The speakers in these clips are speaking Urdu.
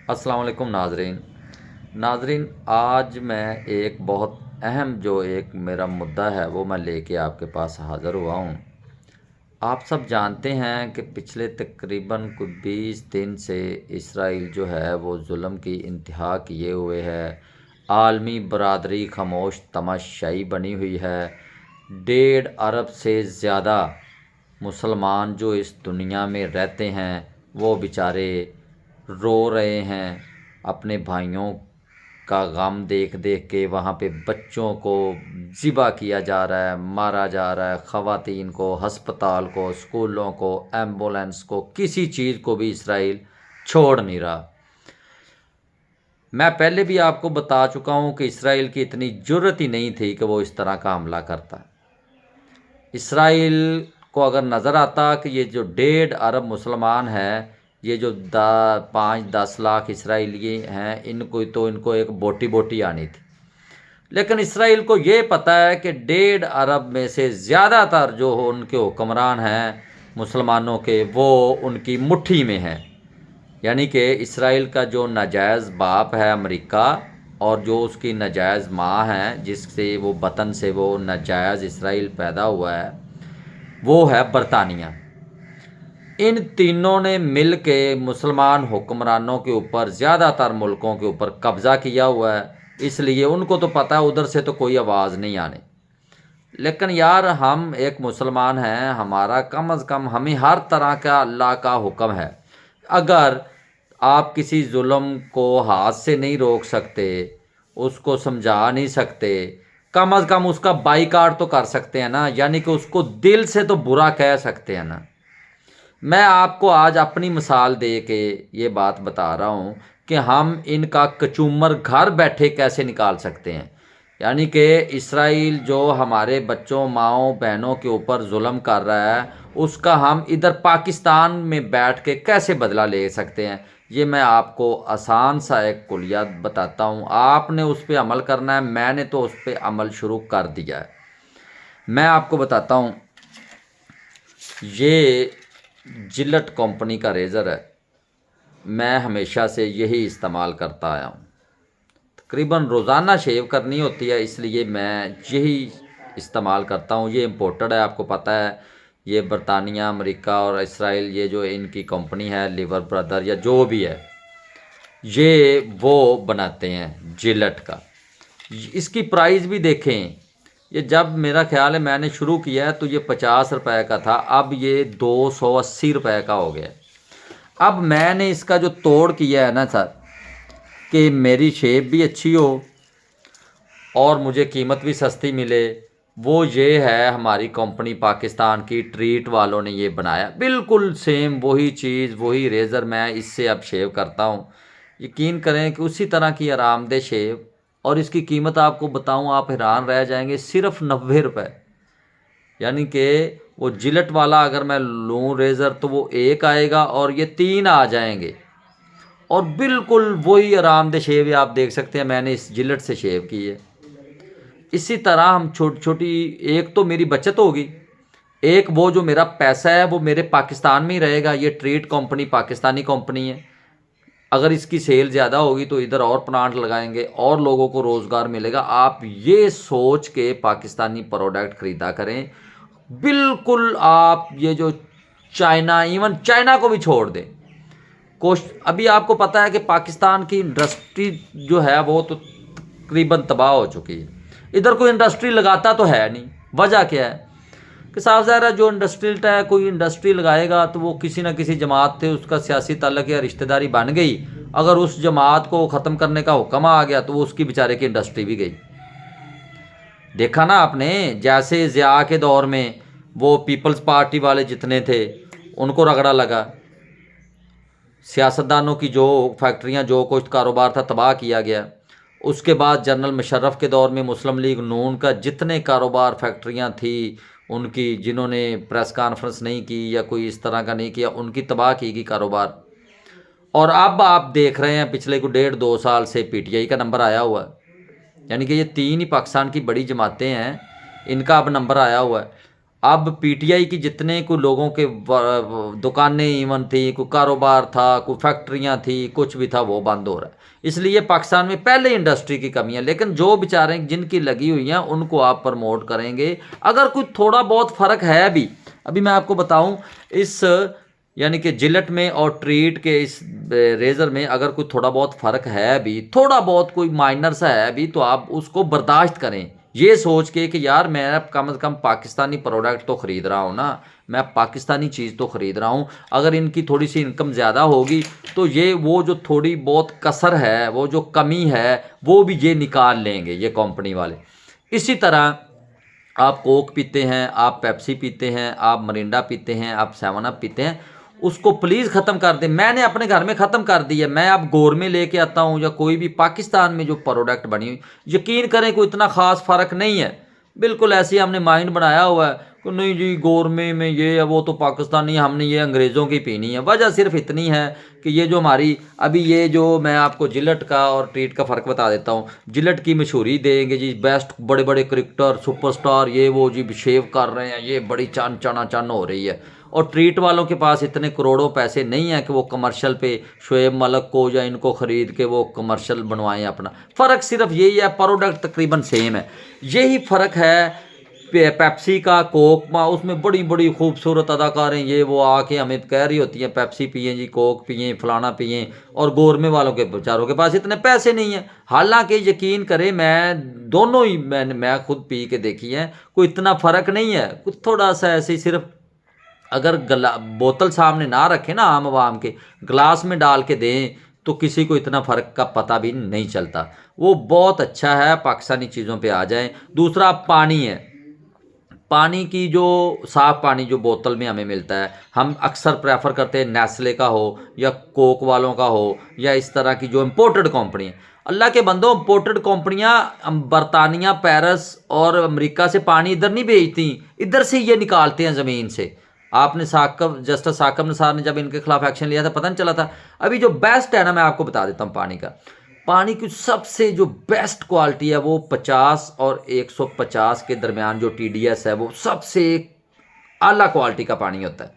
السلام علیکم ناظرین، آج میں ایک بہت اہم ایک میرا مدعا ہے وہ میں لے کے آپ کے پاس حاضر ہوا ہوں۔ آپ سب جانتے ہیں کہ پچھلے تقریباً کوئی 20 دن سے اسرائیل جو ہے وہ ظلم کی انتہا کیے ہوئے ہے۔ عالمی برادری خاموش تماشائی بنی ہوئی ہے۔ 1.5 ارب سے زیادہ مسلمان جو اس دنیا میں رہتے ہیں وہ بیچارے رو رہے ہیں، اپنے بھائیوں کا غم دیکھ کے۔ وہاں پہ بچوں کو ذبح کیا جا رہا ہے، مارا جا رہا ہے، خواتین کو، ہسپتال کو، اسکولوں کو، ایمبولینس کو، کسی چیز کو بھی اسرائیل چھوڑ نہیں رہا۔ میں پہلے بھی آپ کو بتا چکا ہوں کہ اسرائیل کی اتنی جرت ہی نہیں تھی کہ وہ اس طرح کا حملہ کرتا۔ اسرائیل کو اگر نظر آتا کہ یہ جو 1.5 ارب مسلمان ہیں، یہ جو 5-10 لاکھ اسرائیلی ہیں، ان کو ایک بوٹی آنی تھی، لیکن اسرائیل کو یہ پتہ ہے کہ 1.5 ارب میں سے زیادہ تر جو ان کے حکمران ہیں مسلمانوں کے، وہ ان کی مٹھی میں ہیں۔ یعنی کہ اسرائیل کا جو ناجائز باپ ہے امریکہ، اور جو اس کی ناجائز ماں ہے جس سے وہ بطن سے وہ ناجائز اسرائیل پیدا ہوا ہے، وہ ہے برطانیہ۔ ان تینوں نے مل کے مسلمان حکمرانوں کے اوپر، زیادہ تر ملکوں کے اوپر قبضہ کیا ہوا ہے۔ اس لیے ان کو تو پتہ ہے ادھر سے تو کوئی آواز نہیں آنے۔ لیکن یار، ہم ایک مسلمان ہیں، ہمارا کم از کم ہمیں ہر طرح کا اللہ کا حکم ہے۔ اگر آپ کسی ظلم کو ہاتھ سے نہیں روک سکتے، اس کو سمجھا نہیں سکتے، کم از کم اس کا بائیکاٹ تو کر سکتے ہیں نا، یعنی کہ اس کو دل سے تو برا کہہ سکتے ہیں نا۔ میں آپ کو آج اپنی مثال دے کے یہ بات بتا رہا ہوں کہ ہم ان کا کچومر گھر بیٹھے کیسے نکال سکتے ہیں۔ یعنی کہ اسرائیل جو ہمارے بچوں، ماؤں، بہنوں کے اوپر ظلم کر رہا ہے، اس کا ہم ادھر پاکستان میں بیٹھ کے کیسے بدلہ لے سکتے ہیں، یہ میں آپ کو آسان سا ایک کلیات بتاتا ہوں۔ آپ نے اس پہ عمل کرنا ہے۔ میں نے تو اس پہ عمل شروع کر دیا ہے۔ میں آپ کو بتاتا ہوں، یہ جلٹ کمپنی کا ریزر ہے۔ میں ہمیشہ سے یہی استعمال کرتا آیا ہوں۔ تقریباً روزانہ شیو کرنی ہوتی ہے، اس لیے میں یہی استعمال کرتا ہوں۔ یہ امپورٹڈ ہے، آپ کو پتہ ہے۔ یہ برطانیہ، امریکہ اور اسرائیل، یہ جو ان کی کمپنی ہے لیور برادر یا جو بھی ہے، یہ وہ بناتے ہیں جلٹ کا۔ اس کی پرائز بھی دیکھیں، یہ جب میرا خیال ہے میں نے شروع کیا ہے تو یہ 50 روپے کا تھا، اب یہ 280 روپے کا ہو گیا۔ اب میں نے اس کا جو توڑ کیا ہے نا سر، کہ میری شیپ بھی اچھی ہو اور مجھے قیمت بھی سستی ملے، وہ یہ ہے ہماری کمپنی پاکستان کی ٹریٹ والوں نے یہ بنایا۔ بالکل سیم وہی چیز، وہی ریزر میں اس سے اب شیو کرتا ہوں۔ یقین کریں کہ اسی طرح کی آرام دہ شیو، اور اس کی قیمت آپ کو بتاؤں آپ حیران رہ جائیں گے، صرف 90 روپے۔ یعنی کہ وہ جلٹ والا اگر میں لوں ریزر تو وہ ایک آئے گا اور یہ 3 آ جائیں گے، اور بالکل وہی آرام دہ شیو آپ دیکھ سکتے ہیں میں نے اس جلٹ سے شیو کی ہے۔ اسی طرح ہم چھوٹی چھوٹی، ایک تو میری بچت ہوگی، ایک وہ جو میرا پیسہ ہے وہ میرے پاکستان میں ہی رہے گا۔ یہ ٹریٹ کمپنی پاکستانی کمپنی ہے، اگر اس کی سیل زیادہ ہوگی تو ادھر اور پلانٹ لگائیں گے اور لوگوں کو روزگار ملے گا۔ آپ یہ سوچ کے پاکستانی پروڈکٹ خریدا کریں۔ بالکل آپ یہ جو چائنا، ایون چائنا کو بھی چھوڑ دیں۔ ابھی آپ کو پتہ ہے کہ پاکستان کی انڈسٹری جو ہے وہ تو تقریباً تباہ ہو چکی ہے۔ ادھر کوئی انڈسٹری لگاتا تو ہے نہیں۔ وجہ کیا ہے کہ صاف ظاہر ہے جو انڈسٹریلٹ ہے، کوئی انڈسٹری لگائے گا تو وہ کسی نہ کسی جماعت سے اس کا سیاسی تعلق یا رشتہ داری بن گئی۔ اگر اس جماعت کو ختم کرنے کا حکم آ گیا تو وہ اس کی بیچارے کی انڈسٹری بھی گئی۔ دیکھا نا آپ نے، جیسے ضیاء کے دور میں وہ پیپلز پارٹی والے جتنے تھے ان کو رگڑا لگا، سیاستدانوں کی جو فیکٹریاں، جو کچھ کاروبار تھا تباہ کیا گیا۔ اس کے بعد جنرل مشرف کے دور میں مسلم لیگ نون کا جتنے کاروبار، فیکٹریاں تھیں ان کی، جنہوں نے پریس کانفرنس نہیں کی یا کوئی اس طرح کا نہیں کیا، ان کی تباہ کی گئی کاروبار۔ اور اب آپ دیکھ رہے ہیں پچھلے کو 1.5-2 سال سے پی ٹی آئی کا نمبر آیا ہوا ہے۔ یعنی کہ یہ 3 ہی پاکستان کی بڑی جماعتیں ہیں، ان کا اب نمبر آیا ہوا ہے۔ اب پی ٹی آئی کی جتنے کوئی لوگوں کے دکانیں ایون تھی، کوئی کاروبار تھا، کوئی فیکٹریاں تھی، کچھ بھی تھا، وہ بند ہو رہا ہے۔ اس لیے پاکستان میں پہلے انڈسٹری کی کمی ہے، لیکن جو بیچارے جن کی لگی ہوئی ہیں ان کو آپ پروموٹ کریں گے۔ اگر کوئی تھوڑا بہت فرق ہے بھی، ابھی میں آپ کو بتاؤں، اس یعنی کہ جلٹ میں اور ٹریٹ کے اس ریزر میں اگر کوئی تھوڑا بہت فرق ہے بھی، تھوڑا بہت کوئی مائنر سا ہے بھی، تو آپ اس کو برداشت کریں، یہ سوچ کے کہ یار میں کم از کم پاکستانی پروڈکٹ تو خرید رہا ہوں نا، میں پاکستانی چیز تو خرید رہا ہوں۔ اگر ان کی تھوڑی سی انکم زیادہ ہوگی تو یہ وہ جو تھوڑی بہت کسر ہے، وہ جو کمی ہے، وہ بھی یہ نکال لیں گے یہ کمپنی والے۔ اسی طرح آپ کوک پیتے ہیں، آپ پیپسی پیتے ہیں، آپ مرینڈا پیتے ہیں، آپ سیون اپ پیتے ہیں، اس کو پلیز ختم کر دیں۔ میں نے اپنے گھر میں ختم کر دی ہے، میں اب گورمے لے کے آتا ہوں یا کوئی بھی پاکستان میں جو پروڈکٹ بنی ہوئی، یقین کریں کوئی اتنا خاص فرق نہیں ہے، بالکل ایسے ہی ہم نے مائنڈ بنایا ہوا ہے کہ نہیں جی گورمے میں یہ ہے، وہ تو پاکستانی ہے، ہم نے یہ انگریزوں کی پینی ہے۔ وجہ صرف اتنی ہے کہ یہ جو ہماری ابھی یہ جو میں آپ کو جلٹ کا اور ٹریٹ کا فرق بتا دیتا ہوں، جلٹ کی مشہوری دیں گے جی بیسٹ، بڑے بڑے کرکٹر سپر سٹار یہ وہ جی شیو کر رہے ہیں، یہ بڑی چان چانا چان ہو رہی ہے، اور ٹریٹ والوں کے پاس اتنے کروڑوں پیسے نہیں ہیں کہ وہ کمرشل پہ شعیب ملک کو یا ان کو خرید کے وہ کمرشل بنوائیں اپنا۔ فرق صرف یہی ہے، پروڈکٹ تقریباً سیم ہے، یہی فرق ہے پیپسی کا، کوک ما، اس میں بڑی بڑی خوبصورت اداکاریں یہ وہ آ کے ہمیں کہہ رہی ہوتی ہیں پیپسی پئیں جی، کوک پئیں، فلانا پئیں، اور گورمے والوں کے بیچاروں کے پاس اتنے پیسے نہیں ہیں۔ حالانکہ یقین کریں میں دونوں ہی میں خود پی کے دیکھی ہیں، کوئی اتنا فرق نہیں ہے، کچھ تھوڑا سا ایسے ہی صرف اگر بوتل سامنے نہ رکھیں نا عام عوام کے، گلاس میں ڈال کے دیں تو کسی کو اتنا فرق کا پتہ بھی نہیں چلتا۔ وہ بہت اچھا ہے، پاکستانی چیزوں پہ آ جائیں۔ دوسرا پانی ہے، پانی کی جو صاف پانی جو بوتل میں ہمیں ملتا ہے، ہم اکثر پریفر کرتے ہیں نیسلے کا ہو یا کوک والوں کا ہو یا اس طرح کی جو امپورٹڈ کمپنی ہیں۔ اللہ کے بندوں، امپورٹڈ کمپنیاں برطانیہ، پیرس اور امریکہ سے پانی ادھر نہیں بھیجتی، ادھر سے یہ نکالتے ہیں زمین سے۔ آپ نے جسٹس ثاقب نثار نے جب ان کے خلاف ایکشن لیا تھا پتہ نہیں چلا تھا؟ ابھی جو بیسٹ ہے نا، میں آپ کو بتا دیتا ہوں پانی کی سب سے جو بیسٹ کوالٹی ہے وہ 50 اور 150 کے درمیان جو ٹی ڈی ایس ہے، وہ سب سے اعلیٰ کوالٹی کا پانی ہوتا ہے۔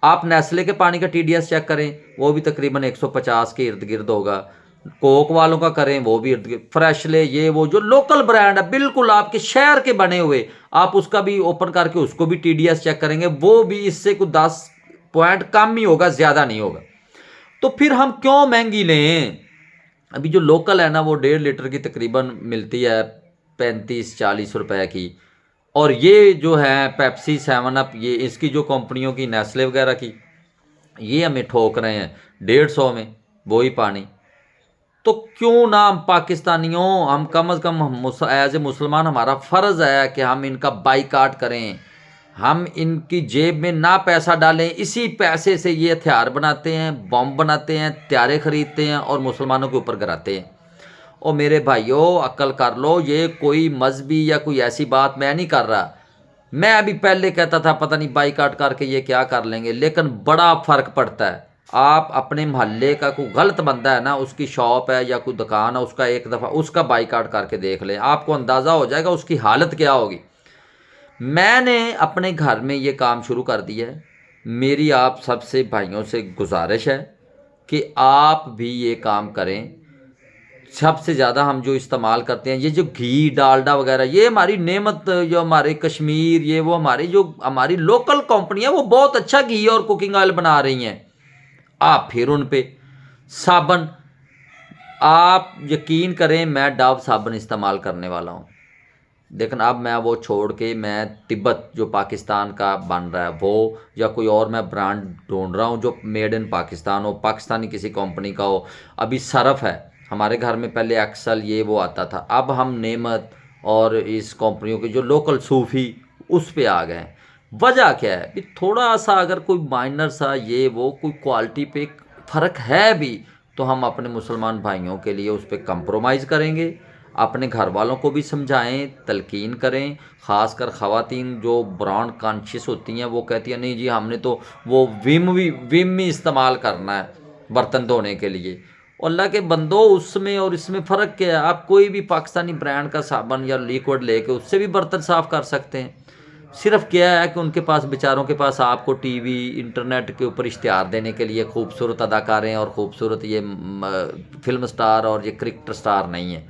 آپ نیسلے کے پانی کا ٹی ڈی ایس چیک کریں، وہ بھی تقریباً 150 کے ارد گرد ہوگا۔ کوک والوں کا کریں، وہ بھی ارد گرد۔ فریشلے یہ وہ جو لوکل برانڈ ہے، بالکل آپ کے شہر کے بنے ہوئے، آپ اس کا بھی اوپن کر کے اس کو بھی ٹی ڈی ایس چیک کریں گے، وہ بھی اس سے کوئی 10 پوائنٹ کم ہی ہوگا، زیادہ نہیں ہوگا۔ تو پھر ہم کیوں مہنگی لیں؟ ابھی جو لوکل ہے نا وہ 1.5 لیٹر کی تقریباً ملتی ہے 35-40 روپے کی، اور یہ جو ہے پیپسی، سیون اپ، یہ اس کی جو کمپنیوں کی، نیسلے وغیرہ کی، یہ ہمیں ٹھوک رہے ہیں 150 میں وہی پانی۔ تو کیوں نہ ہم پاکستانیوں، ہم کم از کم ایز اے مسلمان ہمارا فرض ہے کہ ہم ان کا بائیکاٹ کریں، ہم ان کی جیب میں نہ پیسہ ڈالیں، اسی پیسے سے یہ ہتھیار بناتے ہیں، بم بناتے ہیں، ہتھیاریں خریدتے ہیں اور مسلمانوں کے اوپر گراتے ہیں۔ اور میرے بھائیوں عقل کر لو، یہ کوئی مذہبی یا کوئی ایسی بات میں نہیں کر رہا۔ میں ابھی پہلے کہتا تھا پتہ نہیں بائیکاٹ کر کے یہ کیا کر لیں گے، لیکن بڑا فرق پڑتا ہے۔ آپ اپنے محلے کا کوئی غلط بندہ ہے نا، اس کی شاپ ہے یا کوئی دکان ہے، اس کا ایک دفعہ اس کا بائیکاٹ کر کے دیکھ لیں، آپ کو اندازہ ہو جائے گا اس کی حالت کیا ہوگی۔ میں نے اپنے گھر میں یہ کام شروع کر دیا ہے، میری آپ سب سے بھائیوں سے گزارش ہے کہ آپ بھی یہ کام کریں۔ سب سے زیادہ ہم جو استعمال کرتے ہیں یہ جو گھی، ڈالڈا وغیرہ، یہ ہماری نعمت، جو ہمارے کشمیر، یہ وہ ہماری لوکل کمپنی ہے، وہ بہت اچھا گھی اور کوکنگ آئل بنا رہی ہیں۔ آپ پھر ان پہ صابن، آپ یقین کریں میں ڈو صابن استعمال کرنے والا ہوں، لیکن اب میں وہ چھوڑ کے میں تبت جو پاکستان کا بن رہا ہے وہ، یا کوئی اور میں برانڈ ڈھونڈ رہا ہوں جو میڈ ان پاکستان ہو، پاکستانی کسی کمپنی کا ہو۔ ابھی صرف ہے ہمارے گھر میں، پہلے ایکسل یہ وہ آتا تھا، اب ہم نعمت اور اس کمپنیوں کے جو لوکل صوفی اس پہ آ گئے ہیں۔ وجہ کیا ہے کہ تھوڑا سا اگر کوئی مائنر سا یہ وہ کوئی کوالٹی پہ فرق ہے بھی تو ہم اپنے مسلمان بھائیوں کے لیے اس پہ کمپرومائز کریں گے، اپنے گھر والوں کو بھی سمجھائیں، تلقین کریں۔ خاص کر خواتین جو برانڈ کانشیس ہوتی ہیں وہ کہتی ہیں نہیں جی ہم نے تو وہ وم ہی استعمال کرنا ہے برتن دھونے کے لیے۔ اللہ کے بندو، اس میں اور اس میں فرق کیا ہے؟ آپ کوئی بھی پاکستانی برانڈ کا صابن یا لیکوڈ لے کے اس سے بھی برتن صاف کر سکتے ہیں۔ صرف کیا ہے کہ ان کے پاس بیچاروں کے پاس آپ کو ٹی وی انٹرنیٹ کے اوپر اشتہار دینے کے لیے خوبصورت اداکاریں اور خوبصورت یہ فلم سٹار اور یہ کرکٹر سٹار نہیں ہیں،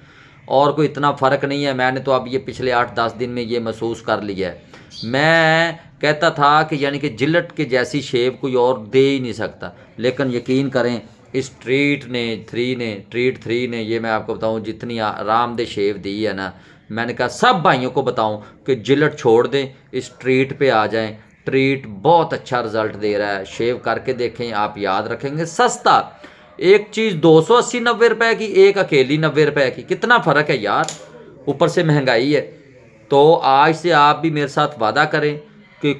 اور کوئی اتنا فرق نہیں ہے۔ میں نے تو اب یہ پچھلے 8-10 دن میں یہ محسوس کر لیا ہے۔ میں کہتا تھا کہ یعنی کہ جلٹ کے جیسی شیپ کوئی اور دے ہی نہیں سکتا، لیکن یقین کریں اس ٹریٹ 3 نے یہ میں آپ کو بتاؤں جتنی آرام دہ شیو دی ہے نا، میں نے کہا سب بھائیوں کو بتاؤں کہ جلٹ چھوڑ دیں، اس ٹریٹ پہ آ جائیں۔ ٹریٹ بہت اچھا رزلٹ دے رہا ہے، شیو کر کے دیکھیں، آپ یاد رکھیں گے۔ سستا، ایک چیز 280-90 روپے کی، ایک اکیلی 90 روپے کی، کتنا فرق ہے یار، اوپر سے مہنگائی ہے۔ تو آج سے آپ بھی میرے ساتھ وعدہ کریں کہ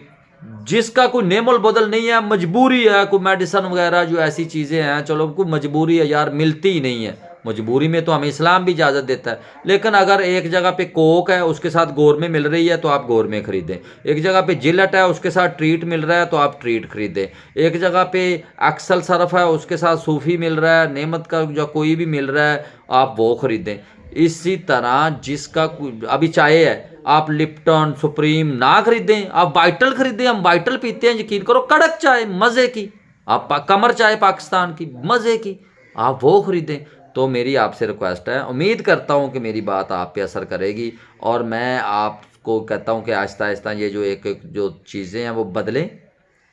جس کا کوئی نعم البدل نہیں ہے، مجبوری ہے، کوئی میڈیسن وغیرہ جو ایسی چیزیں ہیں، چلو کوئی مجبوری ہے یار، ملتی ہی نہیں ہے، مجبوری میں تو ہمیں اسلام بھی اجازت دیتا ہے، لیکن اگر ایک جگہ پہ کوک ہے اس کے ساتھ گورمے مل رہی ہے تو آپ گورمے خریدیں، ایک جگہ پہ جلٹ ہے اس کے ساتھ ٹریٹ مل رہا ہے تو آپ ٹریٹ خریدیں، ایک جگہ پہ ایکسل صرف ہے اس کے ساتھ صوفی مل رہا ہے، نعمت کا جو کوئی بھی مل رہا ہے آپ وہ خریدیں۔ اسی طرح جس کا ابھی چائے ہے، آپ لپٹن سپریم نہ خریدیں، آپ وائٹل خریدیں، ہم وائٹل پیتے ہیں، یقین کرو کڑک چائے مزے کی، آپ کمر چائے پاکستان کی مزے کی، آپ وہ خریدیں۔ تو میری آپ سے ریکویسٹ ہے، امید کرتا ہوں کہ میری بات آپ پہ اثر کرے گی، اور میں آپ کو کہتا ہوں کہ آہستہ آہستہ یہ جو ایک جو چیزیں ہیں وہ بدلیں،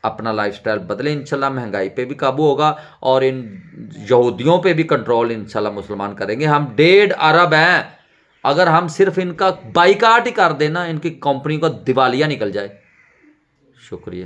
اپنا لائف سٹائل بدلیں، انشاءاللہ مہنگائی پہ بھی قابو ہوگا، اور ان یہودیوں پہ بھی کنٹرول انشاءاللہ مسلمان کریں گے۔ ہم 1.5 ارب ہیں، اگر ہم صرف ان کا بائیکاٹ ہی کر دینا، ان کی کمپنی کو دیوالیہ نکل جائے۔ شکریہ۔